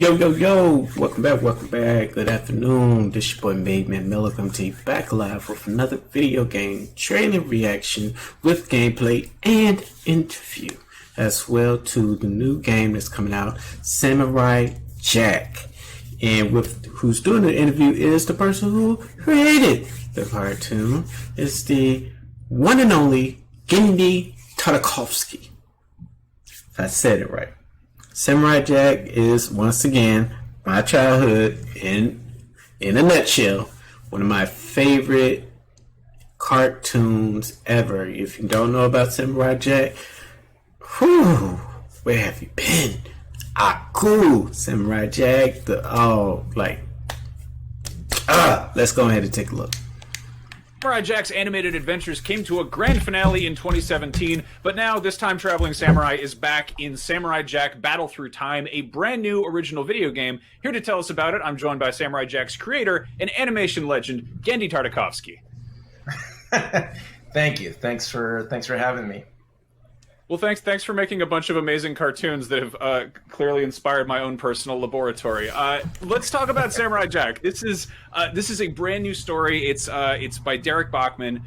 Yo, yo, yo, welcome back, good afternoon, this your boy Man Miller coming to you back live with another video game trailer reaction with gameplay and interview, as well to the new game that's coming out, Samurai Jack. And with who's doing the interview is the person who created the cartoon. It's the one and only Genndy Tartakovsky, if I said it right. Samurai Jack is once again my childhood in a nutshell. One of my favorite cartoons ever. If you don't know about Samurai Jack, where have you been? Aku, Samurai Jack, let's go ahead and take a look. Samurai Jack's animated adventures came to a grand finale in 2017, but now this time-traveling samurai is back in Samurai Jack Battle Through Time, a brand new original video game. Here to tell us about it, I'm joined by Samurai Jack's creator and animation legend, Genndy Tartakovsky. Thank you. Thanks for having me. Well, thanks for making a bunch of amazing cartoons that have clearly inspired my own personal laboratory. Let's talk about Samurai Jack. This is a brand new story. It's by Derek Bachman.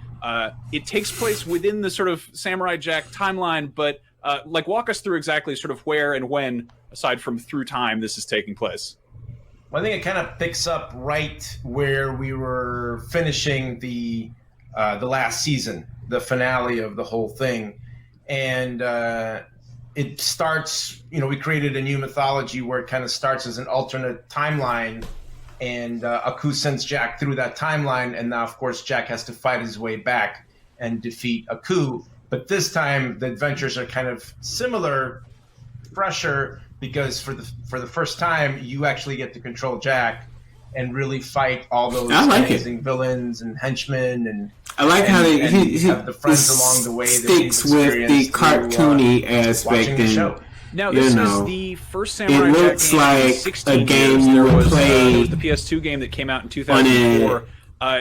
It takes place within the sort of Samurai Jack timeline, but walk us through exactly sort of where and when, aside from through time, this is taking place. Well, I think it kind of picks up right where we were finishing the last season, the finale of the whole thing. And it starts, we created a new mythology where it kind of starts as an alternate timeline, and Aku sends Jack through that timeline, and now, of course, Jack has to fight his way back and defeat Aku. But this time, the adventures are kind of similar, fresher, because for the first time, you actually get to control Jack and really fight all those amazing villains and henchmen, and I like how he have the friends along the way sticks with the cartoony aspect. And now, this is the first Samurai Jack game. It looks like a game you would play. There was the PS2 game that came out in 2004.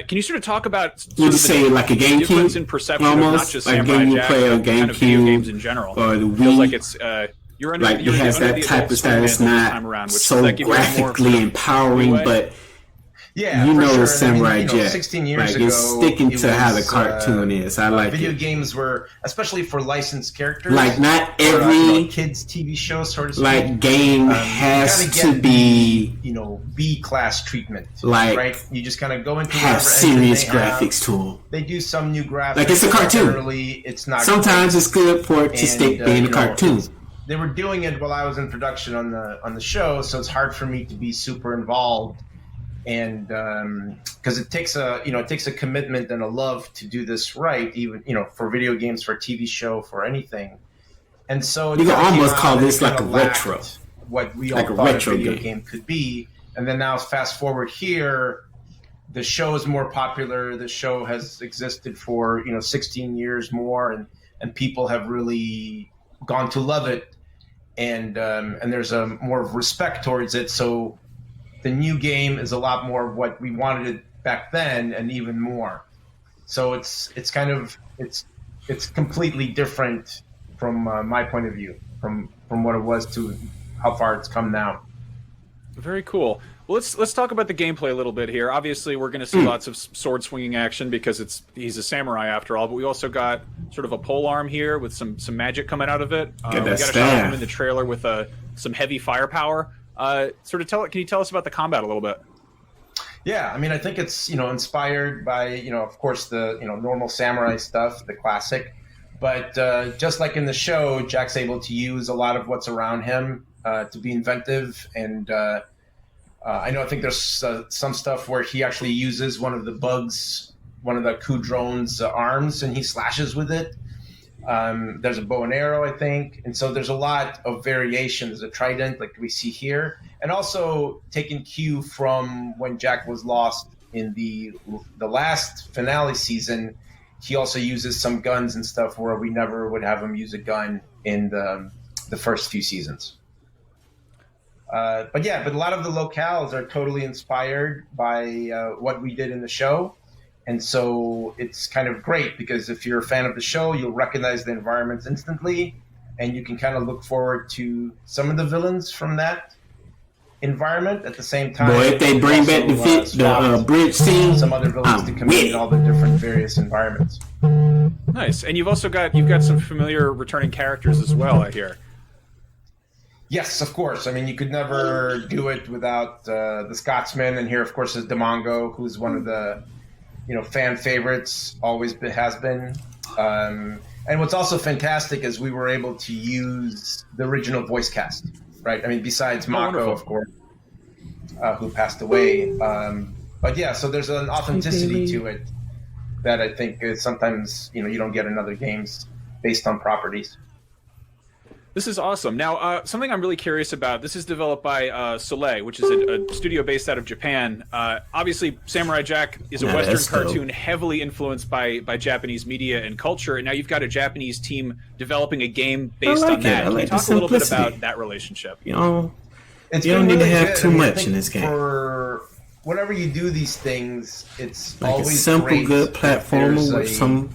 Can you sort of talk about like a GameCube difference in perception almost, of not just like Samurai Jack, but kind of video games in general? Or the Wii. Feels like it's you're under, like it has that type of style. It's not so graphically empowering, but yeah, sure. Samurai Jack, 16 years ago, it's sticking to how the cartoon is. I like video it. games were, especially for licensed characters, like not every kids TV show, sort of like game has to be B class treatment. Like right, you just kind of go into have serious graphics to them. They do some new graphics. Like it's a cartoon. Generally, it's not. Sometimes it's good for it to stick being a cartoon. They were doing it while I was in production on the show, so it's hard for me to be super involved. And because it takes a commitment and a love to do this right, even for video games, for a TV show, for anything. And so you can almost call this like a retro, what we all thought a video game could be. And then now fast forward here, the show is more popular. The show has existed for 16 years more, and people have really gone to love it, and there's a more of respect towards it. So the new game is a lot more of what we wanted it back then, and even more. So it's completely different from my point of view, from what it was to how far it's come now. Very cool. Well, let's talk about the gameplay a little bit here. Obviously, we're going to see lots of sword swinging action because he's a samurai after all. But we also got sort of a pole arm here with some magic coming out of it. We got a shot of him in the trailer with some heavy firepower. Can you tell us about the combat a little bit? Yeah, I mean, I think it's inspired by of course the normal samurai stuff, the classic, but just like in the show, Jack's able to use a lot of what's around him to be inventive, and I think there's some stuff where he actually uses one of the Ku drone's arms, and he slashes with it. There's a bow and arrow, I think, and so there's a lot of variation. There's a trident, like we see here, and also taking cue from when Jack was lost in the last finale season. He also uses some guns and stuff where we never would have him use a gun in the first few seasons. But a lot of the locales are totally inspired by what we did in the show. And so it's kind of great because if you're a fan of the show, you'll recognize the environments instantly, and you can kind of look forward to some of the villains from that. environment at the same time. Boy, if they bring back the bridge scene, some other villains to come in all the different various environments. Nice. And you've got some familiar returning characters as well, I hear. Yes, of course. I mean, you could never do it without the Scotsman, and here, of course, is Demongo, who's one of the fan favorites, has been. And what's also fantastic is we were able to use the original voice cast, right? I mean, besides Mako, of course, who passed away. But yeah, so there's an authenticity to it that I think is sometimes you don't get in other games based on properties. This is awesome. Now, something I'm really curious about, this is developed by Soleil, which is a studio based out of Japan. Obviously, Samurai Jack is a Western cartoon heavily influenced by Japanese media and culture, and now you've got a Japanese team developing a game based on that. Can you talk a little bit about that relationship? You don't need to have too much in this game. For whenever you do these things, it's like always a simple, great good platformer with some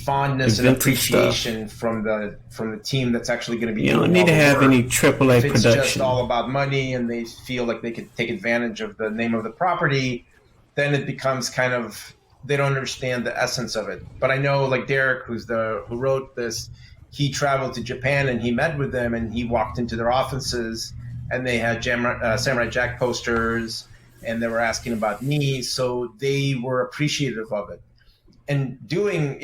fondness and appreciation from the team that's actually going to be. You don't need to have any AAA if production. It's just all about money, and they feel like they could take advantage of the name of the property. Then it becomes kind of they don't understand the essence of it. But I know, like Derek, who wrote this, he traveled to Japan and he met with them, and he walked into their offices, and they had Samurai Jack posters, and they were asking about me, so they were appreciative of it. And doing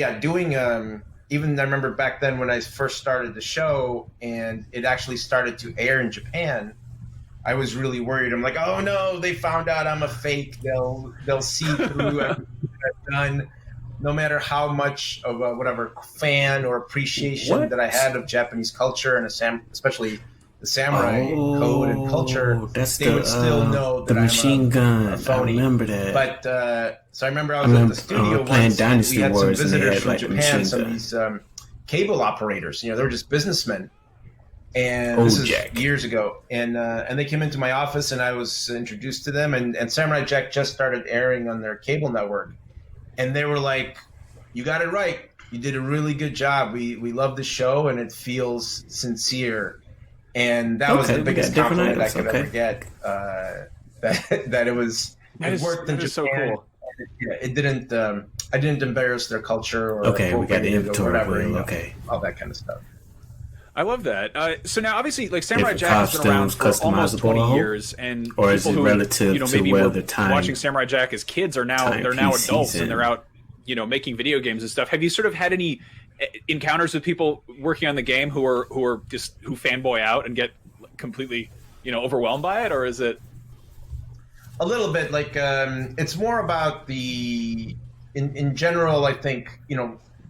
even I remember back then when I first started the show and it actually started to air in Japan, I was really worried. I'm like, oh no, they found out I'm a fake. They'll see through everything I've done, no matter how much of a whatever fan or appreciation that I had of Japanese culture and especially the samurai code and culture. They would still know that the machine gun. a phony. I remember that. But so I remember I was at the studio playing once. Dynasty We had Wars some visitors and from they had, Japan, some of these cable operators. They were just businessmen. And this is years ago. And they came into my office and I was introduced to them. And Samurai Jack just started airing on their cable network. And they were like, "You got it right. You did a really good job. We love the show and it feels sincere." And that was the biggest compliment I could ever get. That it was it worked in Japan. So cool. It didn't. I didn't embarrass their culture or we got the inventory. All that kind of stuff. I love that. So now, obviously, like Samurai Jack has been around for almost 20 years, and or is it relative to maybe where were the time watching Samurai Jack as kids are now adults and they're out making video games and stuff. Have you sort of had any encounters with people working on the game who fanboy out and get completely overwhelmed by it, or is it a little bit like it's more about in general? I think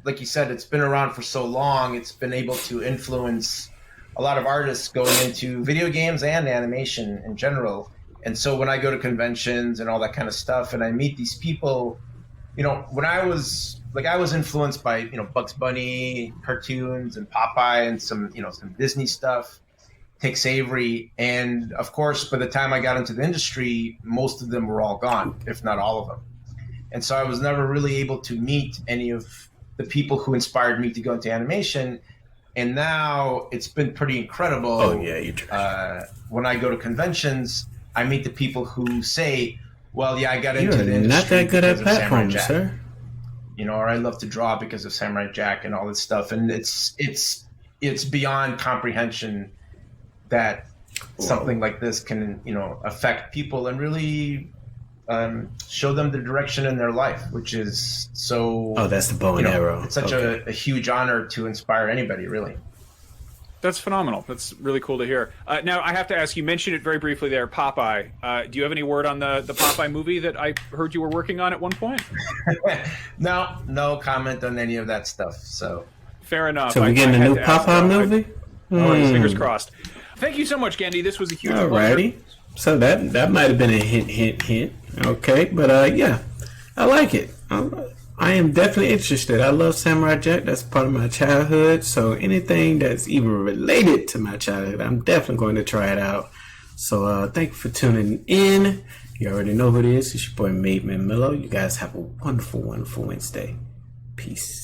like you said, it's been around for so long, it's been able to influence a lot of artists going into video games and animation in general. And so when I go to conventions and all that kind of stuff and I meet these people, when I was influenced by Bugs Bunny cartoons and Popeye and some Disney stuff, Tex Avery, and of course by the time I got into the industry, most of them were all gone, if not all of them. And so I was never really able to meet any of the people who inspired me to go into animation. And now it's been pretty incredible. Oh yeah, you try. When I go to conventions, I meet the people who say, "Well, yeah, I got into the industry not that good at platforms, sir." Or I love to draw because of Samurai Jack and all this stuff. And it's beyond comprehension that something like this can affect people and really show them the direction in their life, which is so. Oh, that's the bow and arrow. It's such a huge honor to inspire anybody, really. That's phenomenal. That's really cool to hear. Now, I have to ask, you mentioned it very briefly there, Popeye. Do you have any word on the Popeye movie that I heard you were working on at one point? No comment on any of that stuff. So fair enough. So we're getting a new Popeye movie? Fingers crossed. Thank you so much, Gendy. This was a huge pleasure. So that might have been a hint. Okay, but yeah, I like it. I am definitely interested. I love Samurai Jack. That's part of my childhood. So anything that's even related to my childhood, I'm definitely going to try it out. So thank you for tuning in. You already know who it is. It's your boy, Made Man Milo. You guys have a wonderful, wonderful Wednesday. Peace.